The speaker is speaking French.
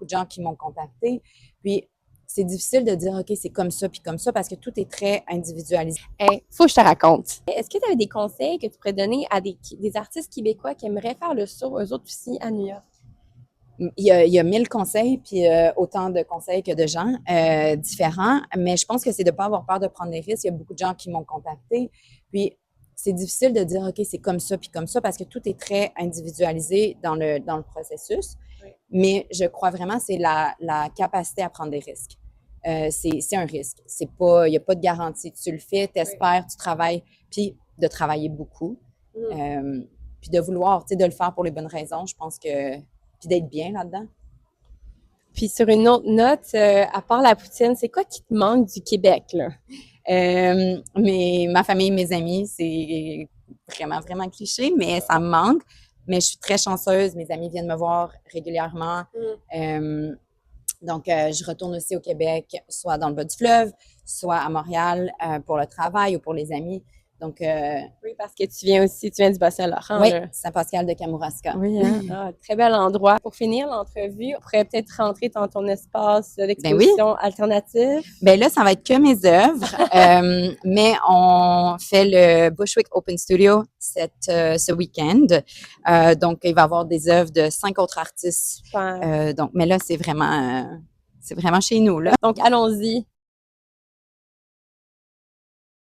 de gens qui m'ont contacté. Puis, c'est difficile de dire, OK, c'est comme ça, puis comme ça, parce que tout est très individualisé. Hey, faut que je te raconte. Est-ce que tu avais des conseils que tu pourrais donner à des artistes québécois qui aimeraient faire le saut, eux autres aussi, à New York? Il y a 1000 conseils, puis autant de conseils que de gens différents, mais je pense que c'est de ne pas avoir peur de prendre des risques. Il y a beaucoup de gens qui m'ont contacté, puis c'est difficile de dire, OK, c'est comme ça, puis comme ça, parce que tout est très individualisé dans le processus, Oui. mais je crois vraiment que c'est la capacité à prendre des risques. C'est un risque. C'est pas, il n'y a pas de garantie. Tu le fais, tu espères, tu travailles, puis de travailler beaucoup, puis de vouloir, tu sais, de le faire pour les bonnes raisons, je pense que puis d'être bien là-dedans. Puis sur une autre note, à part la poutine, c'est quoi qui te manque du Québec, là? Ma famille, mes amis, c'est vraiment, vraiment cliché, mais ça me manque. Mais je suis très chanceuse. Mes amis viennent me voir régulièrement. Donc, je retourne aussi au Québec, soit dans le bas du fleuve, soit à Montréal pour le travail ou pour les amis. Donc, oui, parce que tu viens du Bas-Saint-Laurent. Oui, là. Saint-Pascal de Kamouraska. Oui, hein? Ah, très bel endroit. Pour finir l'entrevue, on pourrait peut-être rentrer dans ton espace d'exposition alternatif. Ben là, ça va être que mes œuvres, mais on fait le Bushwick Open Studio ce week-end. Donc, il va y avoir des œuvres de 5 autres artistes. Donc, mais là, c'est vraiment chez nous, là. Donc, allons-y.